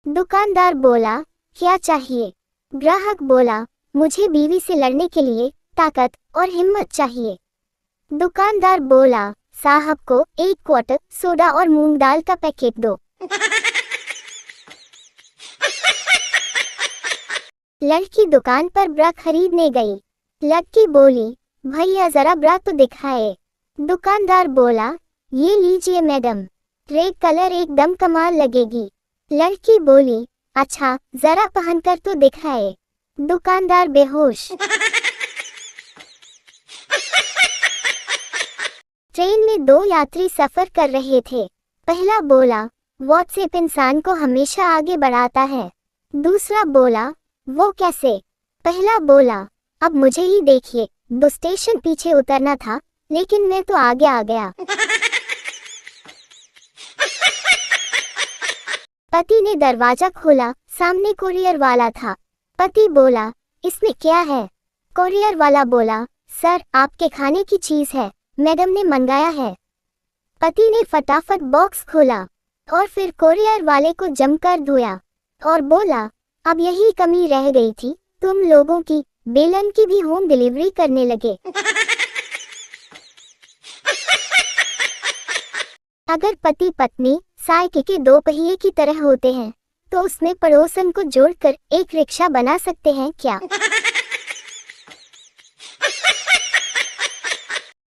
दुकानदार बोला, क्या चाहिए? ग्राहक बोला, मुझे बीवी से लड़ने के लिए ताकत और हिम्मत चाहिए। दुकानदार बोला, साहब को 1 क्वार्टर सोडा और मूंग दाल का पैकेट दो। लड़की दुकान पर ब्रा खरीदने गई। लड़की बोली, भैया जरा ब्रा तो दिखाए। दुकानदार बोला, ये लीजिए मैडम, रेड कलर एकदम कमाल लगेगी। लड़की बोली, अच्छा जरा पहनकर तो दिखाए। दुकानदार बेहोश। ट्रेन में 2 यात्री सफर कर रहे थे। पहला बोला, व्हाट्सएप इंसान को हमेशा आगे बढ़ाता है। दूसरा बोला, वो कैसे? पहला बोला, अब मुझे ही देखिए, 2 स्टेशन पीछे उतरना था लेकिन मैं तो आगे आ गया। पति ने दरवाजा खोला, सामने कोरियर वाला था। पति बोला, इसमें क्या है? कोरियर वाला बोला, सर आपके खाने की चीज है, मैडम ने मंगाया है। पति ने फटाफट बॉक्स खोला और फिर कोरियर वाले को जमकर धोया और बोला, अब यही कमी रह गई थी, तुम लोगों की बेलन की भी होम डिलीवरी करने लगे। अगर पति पत्नी साइकिल के 2 पहिए की तरह होते हैं तो उसमें पड़ोसन को जोड़कर एक रिक्शा बना सकते हैं क्या?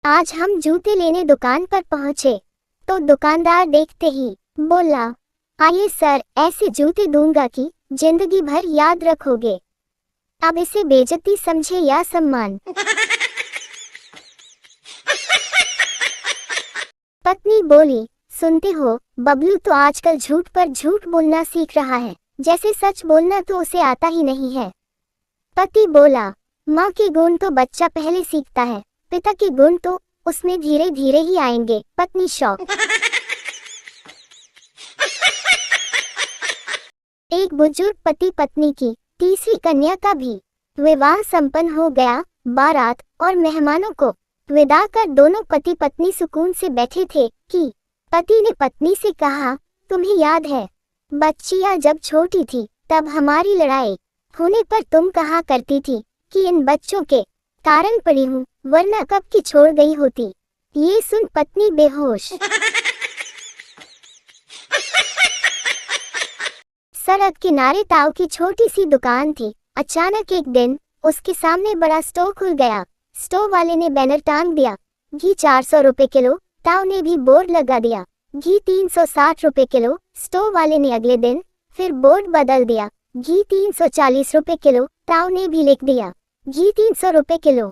आज हम जूते लेने दुकान पर पहुंचे तो दुकानदार देखते ही बोला, आइए सर, ऐसे जूते दूंगा कि जिंदगी भर याद रखोगे। अब इसे बेइज्जती समझे या सम्मान? पत्नी बोली, सुनते हो, बबलू तो आजकल झूठ पर झूठ बोलना सीख रहा है, जैसे सच बोलना तो उसे आता ही नहीं है। पति बोला, माँ के गुण तो बच्चा पहले सीखता है, पिता के गुण तो उसमें धीरे धीरे ही आएंगे। पत्नी शौक। एक बुजुर्ग पति पत्नी की तीसरी कन्या का भी विवाह संपन्न हो गया। बारात और मेहमानों को विदा कर दोनों पति पत्नी सुकून से बैठे थे कि पति ने पत्नी से कहा, तुम्हें याद है बच्चियां जब छोटी थी तब हमारी लड़ाई होने पर तुम कहा करती थी कि इन बच्चों के कारण पड़ी हूँ, वरना कब की छोड़ गई होती। ये सुन पत्नी बेहोश। सड़क किनारे ताऊ की छोटी सी दुकान थी। अचानक एक दिन उसके सामने बड़ा स्टोर खुल गया। स्टोर वाले ने बैनर टांग दिया, घी 400 रुपए किलो। ताऊ ने भी बोर्ड लगा दिया, घी 360 रुपए किलो। स्टोर वाले ने अगले दिन फिर बोर्ड बदल दिया, घी 340 रुपए किलो। ताऊ ने भी लिख दिया, घी 300 रुपए किलो।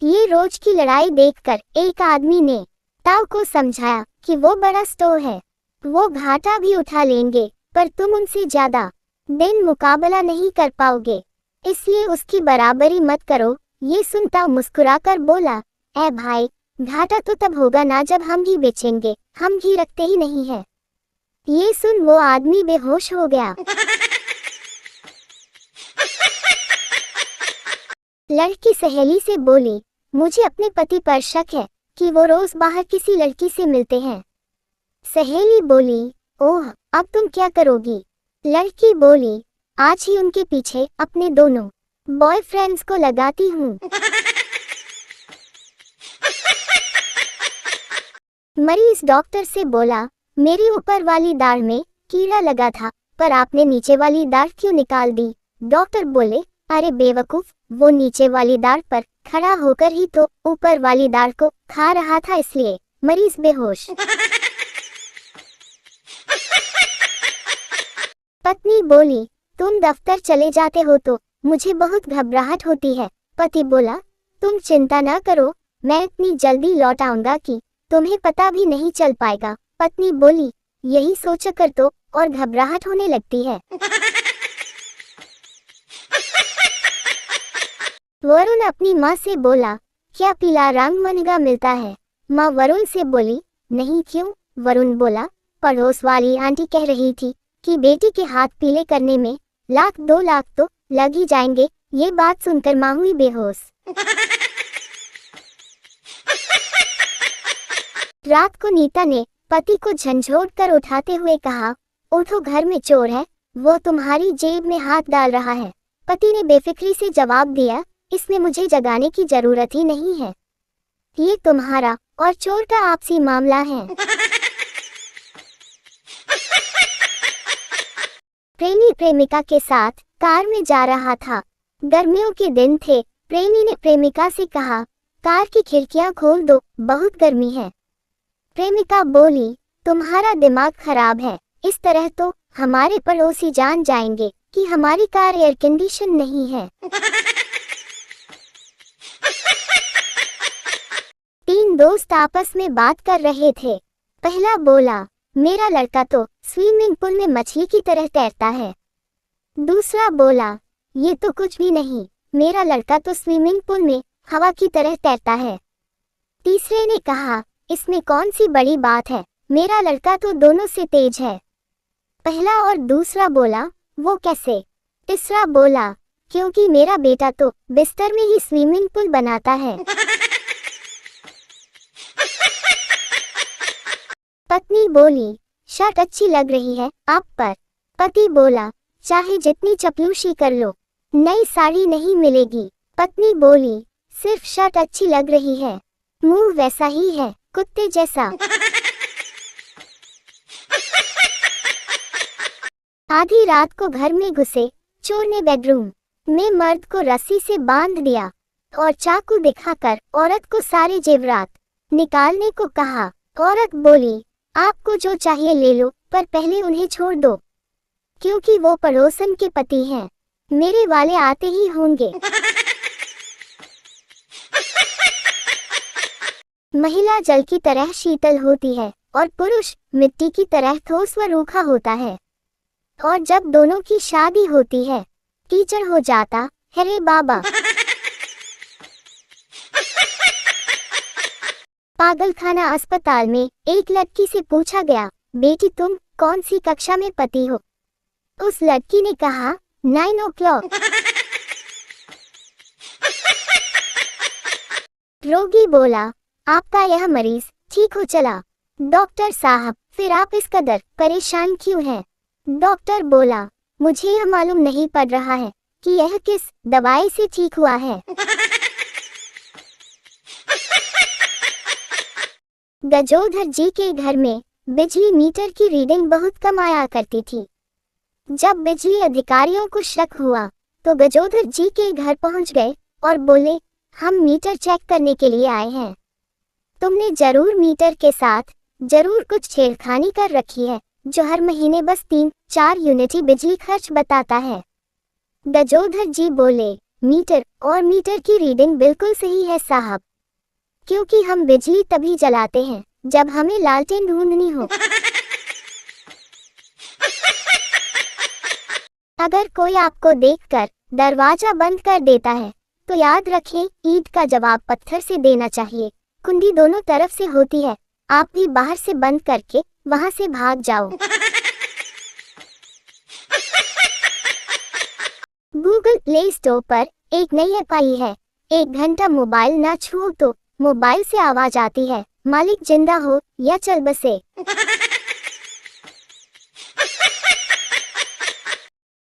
ये रोज की लड़ाई देखकर एक आदमी ने ताऊ को समझाया कि वो बड़ा स्टोर है, वो घाटा भी उठा लेंगे पर तुम उनसे ज्यादा दिन मुकाबला नहीं कर पाओगे, इसलिए उसकी बराबरी मत करो। ये सुन ताऊ मुस्कुराकर बोला, ए भाई, घाटा तो तब होगा ना जब हम घी बेचेंगे, हम घी रखते ही नहीं है। ये सुन वो आदमी बेहोश हो गया। लड़की सहेली से बोली, मुझे अपने पति पर शक है कि वो रोज बाहर किसी लड़की से मिलते हैं। सहेली बोली, ओह, अब तुम क्या करोगी? लड़की बोली, आज ही उनके पीछे अपने दोनों बॉयफ्रेंड्स को लगाती हूँ। मरीज डॉक्टर से बोला, मेरी ऊपर वाली दाढ़ में कीड़ा लगा था पर आपने नीचे वाली दाढ़ क्यों निकाल दी? डॉक्टर बोले, अरे बेवकूफ, वो नीचे वाली दाढ़ पर खड़ा होकर ही तो ऊपर वाली दाढ़ को खा रहा था, इसलिए। मरीज बेहोश। पत्नी बोली, तुम दफ्तर चले जाते हो तो मुझे बहुत घबराहट होती है। पति बोला, तुम चिंता न करो, मैं इतनी जल्दी लौट आऊंगा कि तुम्हें पता भी नहीं चल पाएगा। पत्नी बोली, यही सोचकर तो और घबराहट होने लगती है। वरुण अपनी माँ से बोला, क्या पीला रंग महंगा मिलता है? माँ वरुण से बोली, नहीं, क्यों? वरुण बोला, पड़ोस वाली आंटी कह रही थी कि बेटी के हाथ पीले करने में 1-2 लाख तो लग ही जाएंगे। ये बात सुनकर माँ हुई बेहोश। रात को नीता ने पति को झंझोड़ कर उठाते हुए कहा, उठो, घर में चोर है। वो तुम्हारी जेब में हाथ डाल रहा है। पति ने बेफिक्री से जवाब दिया, इसमें मुझे जगाने की जरूरत ही नहीं है। ये तुम्हारा और चोर का आपसी मामला है। प्रेमी प्रेमिका के साथ कार में जा रहा था। गर्मियों के दिन थे। प्रेमी ने प्रेमिका से कहा, कार की खिड़कियां खोल दो, बहुत गर्मी है। प्रेमिका बोली, तुम्हारा दिमाग खराब है, इस तरह तो हमारे पड़ोसी जान जाएंगे कि हमारी कार एयर कंडीशन नहीं है। 3 दोस्त आपस में बात कर रहे थे। पहला बोला, मेरा लड़का तो स्विमिंग पूल में मछली की तरह तैरता है। दूसरा बोला, ये तो कुछ भी नहीं, मेरा लड़का तो स्विमिंग पूल में हवा की तरह तैरता है। तीसरे ने कहा, इसमें कौन सी बड़ी बात है, मेरा लड़का तो दोनों से तेज है। पहला और दूसरा बोला, वो कैसे? तीसरा बोला, क्योंकि मेरा बेटा तो बिस्तर में ही स्विमिंग पूल बनाता है। पत्नी बोली, शर्ट अच्छी लग रही है आप पर। पति बोला, चाहे जितनी चपलूसी कर लो, नई साड़ी नहीं मिलेगी। पत्नी बोली, सिर्फ शर्ट अच्छी लग रही है, मुंह वैसा ही है, कुत्ते जैसा। आधी रात को घर में घुसे चोर ने बेडरूम में मर्द को रस्सी से बांध दिया और चाकू दिखाकर औरत को सारे जेवरात निकालने को कहा। औरत बोली, आपको जो चाहिए ले लो, पर पहले उन्हें छोड़ दो, क्योंकि वो पड़ोसन के पति हैं, मेरे वाले आते ही होंगे। महिला जल की तरह शीतल होती है और पुरुष मिट्टी की तरह ठोस व रूखा होता है, और जब दोनों की शादी होती है कीचड़ हो जाता है रे बाबा। पागलखाना अस्पताल में एक लड़की से पूछा गया, बेटी तुम कौन सी कक्षा में पढ़ती हो? उस लड़की ने कहा, 9 o'clock। रोगी बोला, आपका यह मरीज ठीक हो चला। डॉक्टर साहब, फिर आप इस कदर परेशान क्यों हैं? डॉक्टर बोला, मुझे यह मालूम नहीं पड़ रहा है कि यह किस दवाई से ठीक हुआ है। गजोधर जी के घर में बिजली मीटर की रीडिंग बहुत कम आया करती थी। जब बिजली अधिकारियों को शक हुआ तो गजोधर जी के घर पहुंच गए और बोले, हम मीटर चेक करने के लिए आए हैं। तुमने जरूर मीटर के साथ जरूर कुछ छेड़खानी कर रखी है, जो हर महीने बस 3-4 यूनिट ही बिजली खर्च बताता है। गजोधर जी बोले, मीटर की रीडिंग बिल्कुल सही है साहब, क्योंकि हम बिजली तभी जलाते हैं जब हमें लालटेन ढूंढनी हो। अगर कोई आपको देखकर दरवाजा बंद कर देता है तो याद रखें, ईंट का जवाब पत्थर से देना चाहिए। कुंडी दोनों तरफ से होती है, आप भी बाहर से बंद करके वहां से भाग जाओ। गूगल प्ले स्टोर पर एक नई ऐप आई है। 1 घंटा मोबाइल ना छुओ तो मोबाइल से आवाज आती है, मालिक जिंदा हो या चल बसे।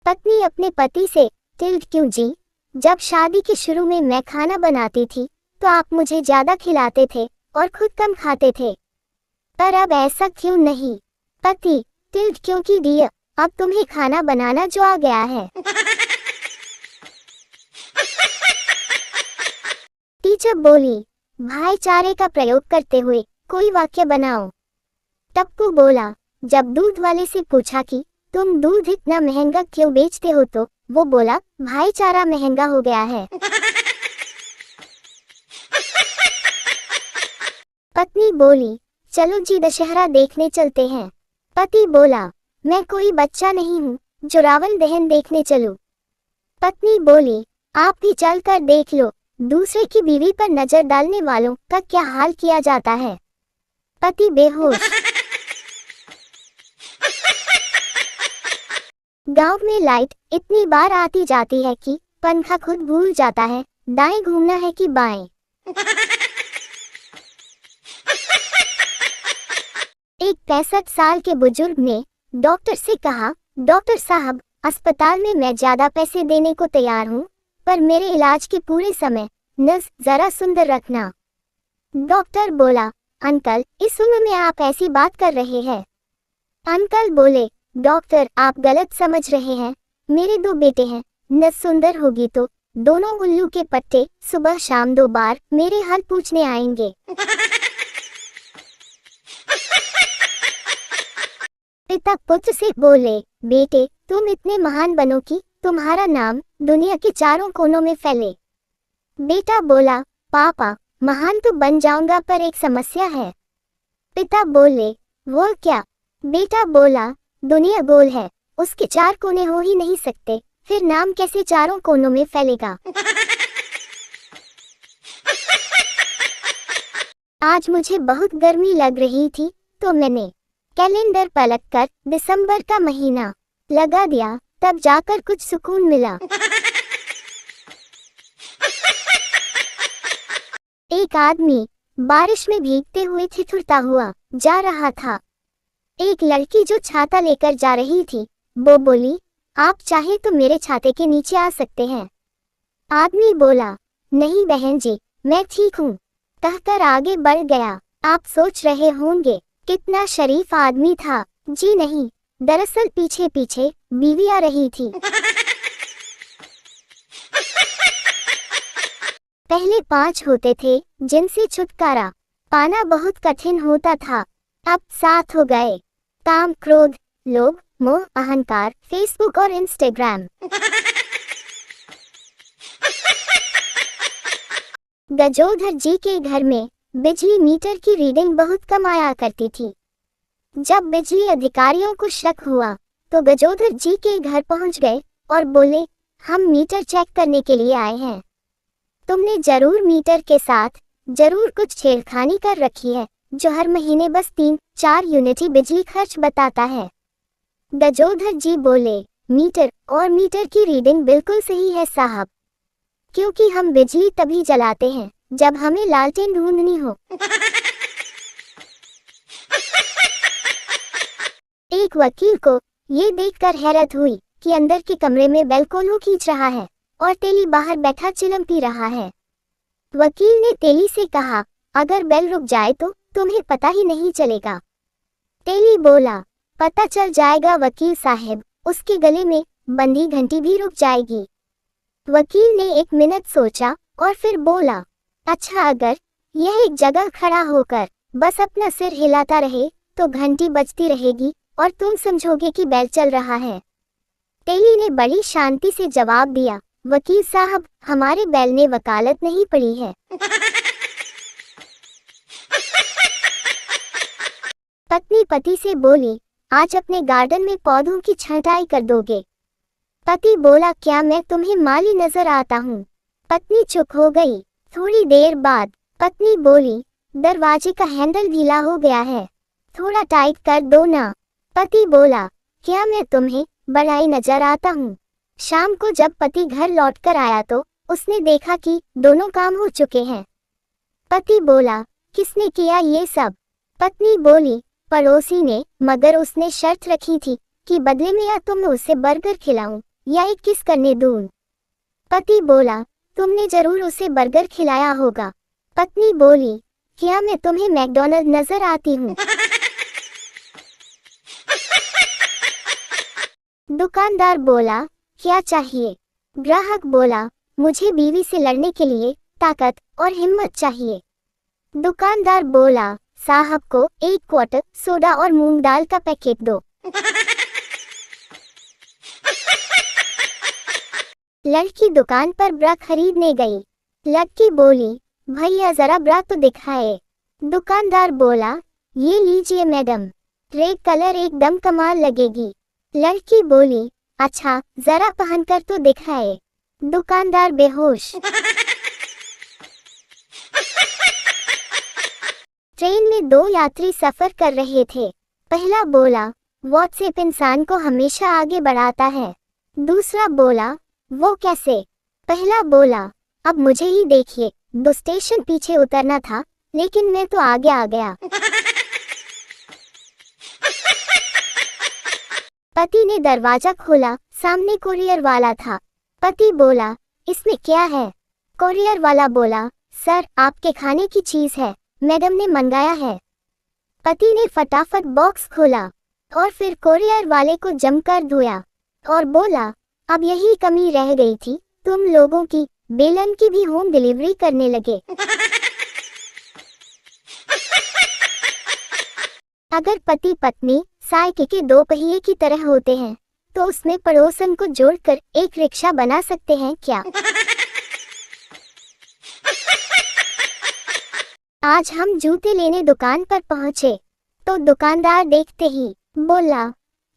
पत्नी अपने पति से, टिल्ड क्यों जी, जब शादी के शुरू में मैं खाना बनाती थी तो आप मुझे ज्यादा खिलाते थे और खुद कम खाते थे, पर अब ऐसा क्यों नहीं? पति, टिल्ड क्योंकि डियर, अब तुम्हें खाना बनाना जो आ गया है। टीचर बोली, भाईचारे का प्रयोग करते हुए कोई वाक्य बनाओ। टप्पू बोला, जब दूध वाले से पूछा कि तुम दूध इतना महंगा क्यों बेचते हो तो वो बोला, भाईचारा महंगा हो गया है। पत्नी बोली, चलो जी दशहरा देखने चलते हैं। पति बोला, मैं कोई बच्चा नहीं हूँ जो रावण दहन देखने चलूं। पत्नी बोली, आप भी चल कर देख लो, दूसरे की बीवी पर नजर डालने वालों का क्या हाल किया जाता है। पति बेहोश। गांव में लाइट इतनी बार आती जाती है कि पंखा खुद भूल जाता है दाएं घूमना है कि बाएं। एक 65 साल के बुजुर्ग ने डॉक्टर से कहा, डॉक्टर साहब, अस्पताल में मैं ज्यादा पैसे देने को तैयार हूँ, पर मेरे इलाज के पूरे समय नर्स जरा सुंदर रखना। डॉक्टर बोला, अंकल, इस उम्र में आप ऐसी बात कर रहे हैं। अंकल बोले, डॉक्टर, आप गलत समझ रहे हैं। मेरे 2 बेटे हैं, नर्स सुंदर होगी तो दोनों उल्लू के पट्टे सुबह शाम 2 बार मेरे हाल पूछने आएंगे। पिता पुत्र से बोले, बेटे, तुम इतने महान बनो कि तुम्हारा नाम दुनिया के चारों कोनों में फैले। बेटा बोला, पापा, महान तो बन जाऊंगा, पर एक समस्या है। पिता बोले, वो क्या? बेटा बोला, दुनिया गोल है, उसके 4 कोने हो ही नहीं सकते, फिर नाम कैसे चारों कोनों में फैलेगा? आज मुझे बहुत गर्मी लग रही थी, तो मैंने कैलेंडर पलटकर दिसंबर का महीना लगा दिया, तब जाकर कुछ सुकून मिला। एक आदमी बारिश में भीगते हुए ठिठुरता हुआ जा रहा था। एक लड़की जो छाता लेकर जा रही थी, वो बोली, आप चाहे तो मेरे छाते के नीचे आ सकते हैं। आदमी बोला, नहीं बहन जी, मैं ठीक हूँ, कहकर आगे बढ़ गया। आप सोच रहे होंगे, कितना शरीफ आदमी था। जी नहीं, दरअसल पीछे पीछे बीवी आ रही थी। पहले 5 होते थे जिनसे छुटकारा पाना बहुत कठिन होता था, अब 7 हो गए। काम, क्रोध, लोभ, मोह, अहंकार, फेसबुक और इंस्टाग्राम। गजोधर जी के घर में बिजली मीटर की रीडिंग बहुत कम आया करती थी। जब बिजली अधिकारियों को शक हुआ तो गजोधर जी के घर पहुंच गए और बोले, हम मीटर चेक करने के लिए आए हैं। तुमने जरूर मीटर के साथ जरूर कुछ छेड़खानी कर रखी है, जो हर महीने बस 3-4 यूनिट ही बिजली खर्च बताता है। गजोधर जी बोले, मीटर की रीडिंग बिल्कुल सही है साहब, क्योंकि हम बिजली तभी जलाते हैं जब हमें लालटेन ढूंढनी हो। एक वकील को ये देखकर हैरत हुई कि अंदर के कमरे में बेल कोल्हू खींच रहा है और तेली बाहर बैठा चिलम पी रहा है। वकील ने तेली से कहा, अगर बेल रुक जाए तो तुम्हें पता ही नहीं चलेगा। तेली बोला, पता चल जाएगा वकील साहब, उसके गले में बंधी घंटी भी रुक जाएगी। वकील ने 1 मिनट सोचा और फिर बोला, अच्छा, अगर यह एक जगह खड़ा होकर बस अपना सिर हिलाता रहे तो घंटी बजती रहेगी और तुम समझोगे कि बैल चल रहा है। तेली ने बड़ी शांति से जवाब दिया, वकील साहब, हमारे बैल ने वकालत नहीं पढ़ी है। पत्नी पति से बोली, आज अपने गार्डन में पौधों की छंटाई कर दोगे? पति बोला, क्या मैं तुम्हें माली नजर आता हूँ? पत्नी चुप हो गई। थोड़ी देर बाद पत्नी बोली, दरवाजे का हैंडल ढीला हो गया है, थोड़ा टाइट कर दो ना। पति बोला, क्या मैं तुम्हें बड़ाई नजर आता हूँ? शाम को जब पति घर लौटकर आया तो उसने देखा कि दोनों काम हो चुके हैं। पति बोला, किसने किया ये सब? पत्नी बोली, पड़ोसी ने, मगर उसने शर्त रखी थी कि बदले में या तो मैं उसे बर्गर खिलाऊं या एक किस करने दूं। पति बोला, तुमने जरूर उसे बर्गर खिलाया होगा। पत्नी बोली, क्या मैं तुम्हें मैकडॉनल्ड नजर आती हूँ? दुकानदार बोला, क्या चाहिए? ग्राहक बोला, मुझे बीवी से लड़ने के लिए ताकत और हिम्मत चाहिए। दुकानदार बोला, साहब को 1 क्वार्टर सोडा और मूंग दाल का पैकेट दो। लड़की दुकान पर ब्रा खरीदने गई। लड़की बोली, भैया जरा ब्रा तो दिखाए। दुकानदार बोला, ये लीजिए मैडम, रेड कलर एकदम कमाल लगेगी। लड़की बोली, अच्छा, जरा पहनकर तो दिखाए। दुकानदार बेहोश। ट्रेन में 2 यात्री सफर कर रहे थे। पहला बोला, व्हाट्सएप इंसान को हमेशा आगे बढ़ाता है। दूसरा बोला, वो कैसे? पहला बोला, अब मुझे ही देखिए, 2 स्टेशन पीछे उतरना था, लेकिन मैं तो आगे आ गया। पति ने दरवाजा खोला, सामने कोरियर वाला था। पति बोला, इसमें क्या है? कोरियर वाला बोला, सर आपके खाने की चीज है, मैडम ने मंगाया है। पति ने फटाफट बॉक्स खोला और फिर कोरियर वाले को जमकर धोया और बोला, अब यही कमी रह गई थी, तुम लोगों की बेलन की भी होम डिलीवरी करने लगे। अगर पति पत्नी साइकिल के दो पहिए की तरह होते हैं तो उसमें पड़ोसन को जोड़कर एक रिक्शा बना सकते हैं क्या? आज हम जूते लेने दुकान पर पहुंचे तो दुकानदार देखते ही बोला,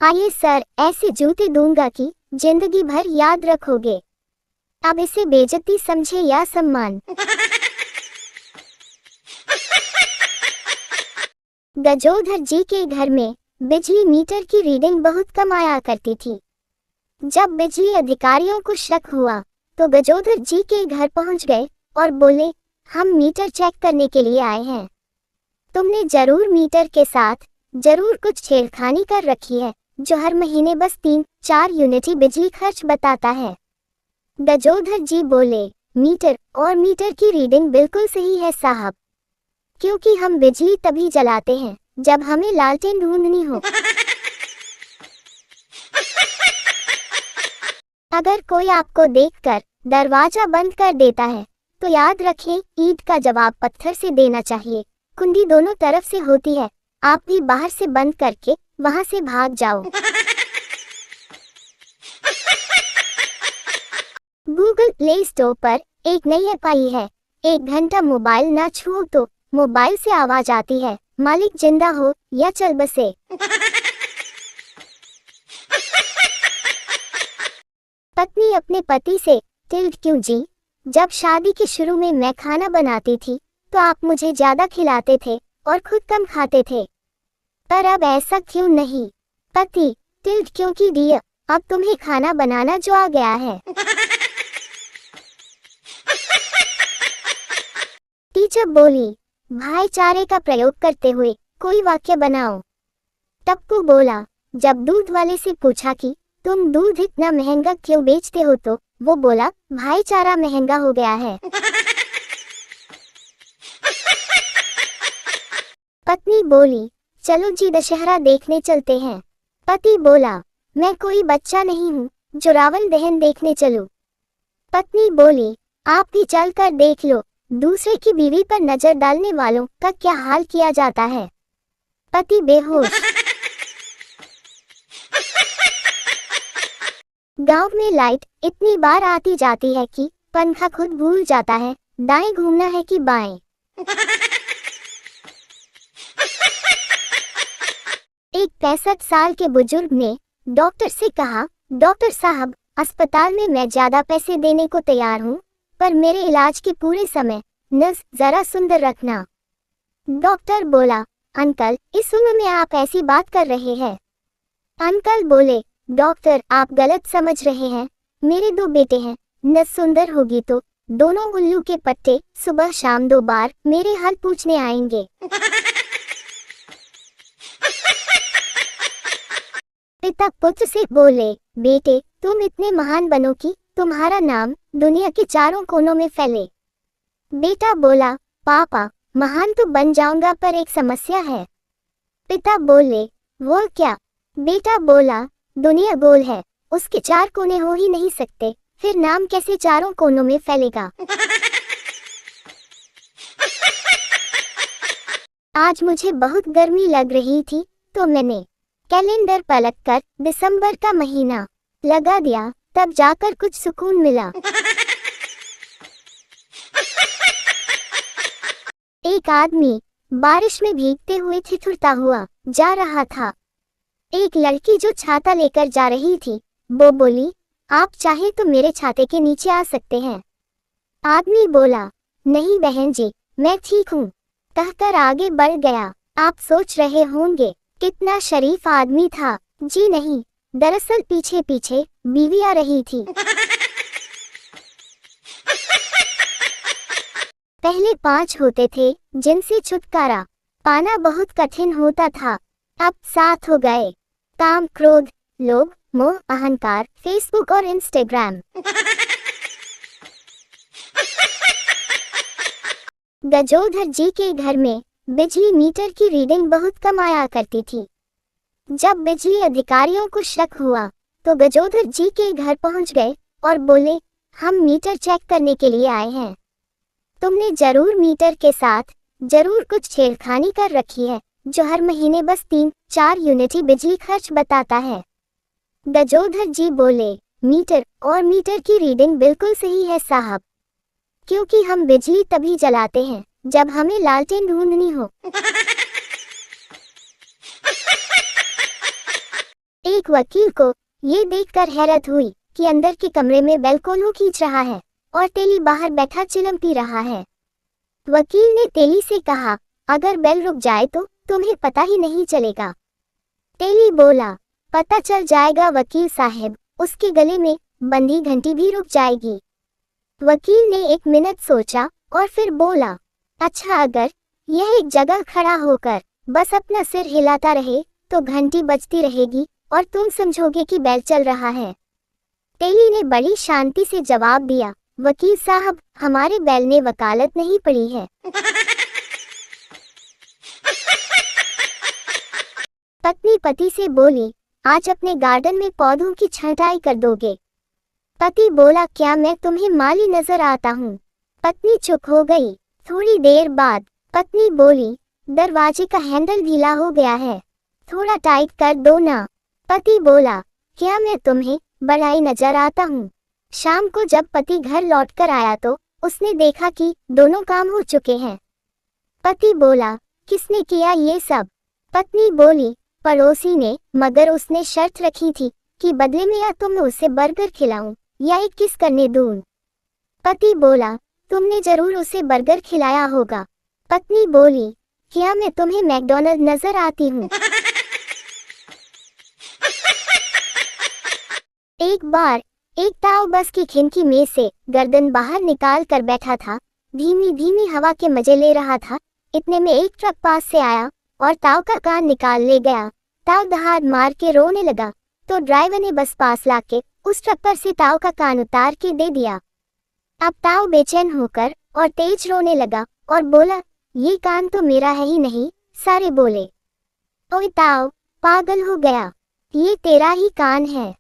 आइए सर, ऐसे जूते दूंगा कि जिंदगी भर याद रखोगे। अब इसे बेइज्जती समझे या सम्मान? गजोधर जी के घर में बिजली मीटर की रीडिंग बहुत कम आया करती थी। जब बिजली अधिकारियों को शक हुआ तो गजोधर जी के घर पहुंच गए और बोले, हम मीटर चेक करने के लिए आए हैं। तुमने जरूर मीटर के साथ जरूर कुछ छेड़खानी कर रखी है जो हर महीने बस 3-4 यूनिट ही बिजली खर्च बताता है। गजोधर जी बोले, मीटर की रीडिंग बिल्कुल सही है साहब, क्योंकि हम बिजली तभी जलाते हैं जब हमें लालटेन ढूंढनी हो। अगर कोई आपको देखकर दरवाजा बंद कर देता है तो याद रखें, ईंट का जवाब पत्थर से देना चाहिए। कुंडी दोनों तरफ से होती है, आप भी बाहर से बंद करके वहां से भाग जाओ। गूगल प्ले स्टोर पर एक नई ऐप आई है। 1 घंटा मोबाइल ना छुओ तो मोबाइल से आवाज आती है, मालिक जिंदा हो या चल बसे। पत्नी अपने पति से, टिल्ड क्यों जी, जब शादी के शुरू में मैं खाना बनाती थी तो आप मुझे ज्यादा खिलाते थे और खुद कम खाते थे, पर अब ऐसा क्यों नहीं? पति, टिल्ड क्योंकि डियर, अब तुम्हें खाना बनाना जो आ गया है। टीचर बोली, भाईचारे का प्रयोग करते हुए कोई वाक्य बनाओ। टप्पू बोला, जब दूध वाले से पूछा कि तुम दूध इतना महंगा क्यों बेचते हो तो वो बोला, भाईचारा महंगा हो गया है। पत्नी बोली, चलो जी दशहरा देखने चलते हैं। पति बोला, मैं कोई बच्चा नहीं हूँ जो रावण दहन देखने चलूं। पत्नी बोली, आप भी चल कर देख लो, दूसरे की बीवी पर नजर डालने वालों का क्या हाल किया जाता है। पति बेहोश। गांव में लाइट इतनी बार आती जाती है कि पंखा खुद भूल जाता है दाएं घूमना है कि बाएं। एक 65 साल के बुजुर्ग ने डॉक्टर से कहा, डॉक्टर साहब, अस्पताल में मैं ज्यादा पैसे देने को तैयार हूँ, पर मेरे इलाज के पूरे समय नर्स जरा सुंदर रखना। डॉक्टर बोला, अंकल, इस उम्र में आप ऐसी बात कर रहे हैं? अंकल बोले, डॉक्टर आप गलत समझ रहे हैं, मेरे 2 बेटे हैं, नर्स सुंदर होगी तो दोनों उल्लू के पट्टे सुबह शाम 2 बार मेरे हाल पूछने आएंगे। पिता पुत्र से बोले, बेटे तुम इतने महान बनो कि तुम्हारा नाम दुनिया के चारों कोनों में फैले। बेटा बोला, पापा महान तो बन जाऊंगा पर एक समस्या है। पिता बोले, वो क्या? बेटा बोला, दुनिया गोल है, उसके 4 कोने हो ही नहीं सकते, फिर नाम कैसे चारों कोनों में फैलेगा? आज मुझे बहुत गर्मी लग रही थी तो मैंने कैलेंडर पलटकर दिसंबर का महीना लगा दिया, तब जाकर कुछ सुकून मिला। एक आदमी बारिश में भीगते हुए ठिठुरता हुआ जा रहा था। एक लड़की जो छाता लेकर जा रही थी वो बोली, आप चाहे तो मेरे छाते के नीचे आ सकते हैं। आदमी बोला, नहीं बहन जी, मैं ठीक हूँ, कहकर आगे बढ़ गया। आप सोच रहे होंगे कितना शरीफ आदमी था। जी नहीं, दरअसल पीछे पीछे बीवी आ रही थी। पहले 5 होते थे जिनसे छुटकारा पाना बहुत कठिन होता था, अब 7 हो गए। काम, क्रोध, लोभ, मोह, अहंकार, फेसबुक और इंस्टाग्राम। गजोधर जी के घर में बिजली मीटर की रीडिंग बहुत कम आया करती थी। जब बिजली अधिकारियों को शक हुआ तो गजोधर जी के घर पहुंच गए और बोले, हम मीटर चेक करने के लिए आए हैं। तुमने जरूर मीटर के साथ जरूर कुछ छेड़खानी कर रखी है, जो हर महीने बस 3-4 यूनिट ही बिजली खर्च बताता है। गजोधर जी बोले, मीटर की रीडिंग बिल्कुल सही है साहब, क्योंकि हम बिजली तभी जलाते हैं जब हमें लालटेन ढूंढनी हो। एक वकील को ये देखकर हैरत हुई कि अंदर के कमरे में बेल कोल्हू खींच रहा है और तेली बाहर बैठा चिलम पी रहा है। वकील ने तेली से कहा, अगर बेल रुक जाए तो तुम्हें पता ही नहीं चलेगा। तेली बोला, पता चल जाएगा वकील साहब, उसके गले में बंधी घंटी भी रुक जाएगी। वकील ने 1 मिनट सोचा और फिर बोला, अच्छा, अगर यह एक जगह खड़ा होकर बस अपना सिर हिलाता रहे तो घंटी बजती रहेगी और तुम समझोगे कि बेल चल रहा है। तेली ने बड़ी शांति से जवाब दिया, वकील साहब, हमारे बैल ने वकालत नहीं पढ़ी है। पत्नी पति से बोली, आज अपने गार्डन में पौधों की छंटाई कर दोगे? पति बोला, क्या मैं तुम्हें माली नजर आता हूँ? पत्नी चुप हो गई। थोड़ी देर बाद पत्नी बोली, दरवाजे का हैंडल ढीला हो गया है, थोड़ा टाइट कर दो ना। पति बोला, क्या मैं तुम्हें बड़ाई नजर आता हूँ? शाम को जब पति घर लौटकर आया तो उसने देखा कि दोनों काम हो चुके हैं। पति बोला, किसने किया ये सब? पत्नी बोली, पड़ोसी ने, मगर उसने शर्त रखी थी कि बदले में या तो मैं उसे बर्गर खिलाऊं या एक किस करने दूं। पति बोला, तुमने जरूर उसे बर्गर खिलाया होगा। पत्नी बोली, क्या मैं तुम्हें मैकडॉनल्ड नजर आती हूँ? एक बार एक ताऊ बस की खिड़की में से गर्दन बाहर निकाल कर बैठा था, धीमी धीमी हवा के मजे ले रहा था। इतने में एक ट्रक पास से आया और ताऊ का कान निकाल ले गया। ताऊ दहाड़ मार के रोने लगा तो ड्राइवर ने बस पास लाके उस ट्रक पर से ताऊ का कान उतार के दे दिया। अब ताऊ बेचैन होकर और तेज रोने लगा और बोला, ये कान तो मेरा है ही नहीं। सारे बोले, ओए ताऊ, पागल हो गया, ये तेरा ही कान है।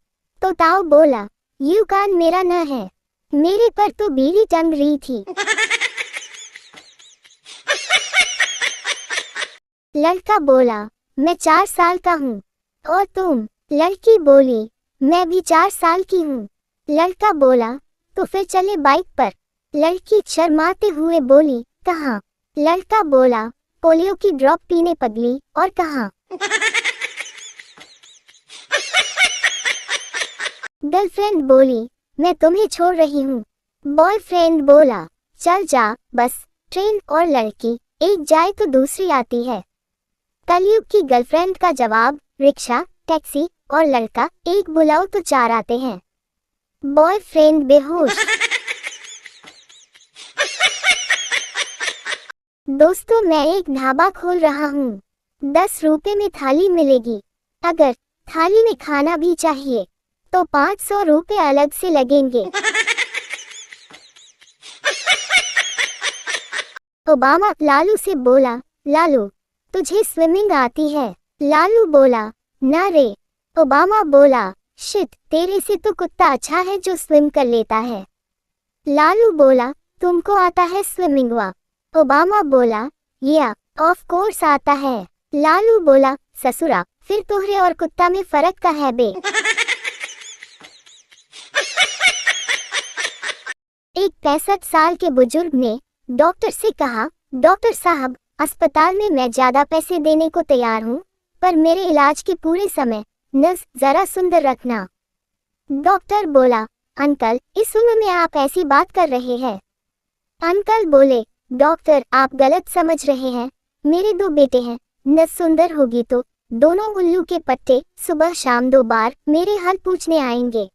तो ताऊ बोला, ये कान मेरा न है, मेरे पर तो बीड़ी टंग रही थी। लड़का बोला, मैं 4 साल का हूँ। और तुम? लड़की बोली, मैं भी 4 साल की हूँ। लड़का बोला, तो फिर चले बाइक पर। लड़की शर्माते हुए बोली, कहाँ? लड़का बोला, पोलियो की ड्रॉप पीने पगली। और कहाँ? गर्लफ्रेंड बोली, मैं तुम्हें छोड़ रही हूँ। बॉयफ्रेंड बोला, चल जा बस। ट्रेन और लड़की एक जाए तो दूसरी आती है। कलयुग की गर्लफ्रेंड का जवाब, रिक्शा, टैक्सी और लड़का एक बुलाओ तो 4 आते हैं। बॉयफ्रेंड बेहोश। दोस्तों, मैं एक ढाबा खोल रहा हूँ। 10 रुपए में थाली मिलेगी। अगर थाली में खाना भी चाहिए तो 500 रुपए अलग से लगेंगे। ओबामा लालू से बोला, लालू, तुझे स्विमिंग आती है? लालू बोला, ना रे। ओबामा बोला, शिट, तेरे से तो कुत्ता अच्छा है जो स्विम कर लेता है। लालू बोला, तुमको आता है स्विमिंग? वा। ओबामा बोला, या ऑफ कोर्स आता है। लालू बोला, ससुरा, फिर तोहरे और कुत्ता में फर्क का है बे। एक 65 साल के बुजुर्ग ने डॉक्टर से कहा, डॉक्टर साहब, अस्पताल में मैं ज्यादा पैसे देने को तैयार हूँ, पर मेरे इलाज के पूरे समय नस जरा सुंदर रखना। डॉक्टर बोला, अंकल, इस उम्र में आप ऐसी बात कर रहे हैं? अंकल बोले, डॉक्टर, आप गलत समझ रहे हैं। मेरे 2 बेटे हैं, नस सुंदर होगी तो दोनों उल्लू के पट्टे सुबह शाम 2 बार मेरे हाल पूछने आएंगे।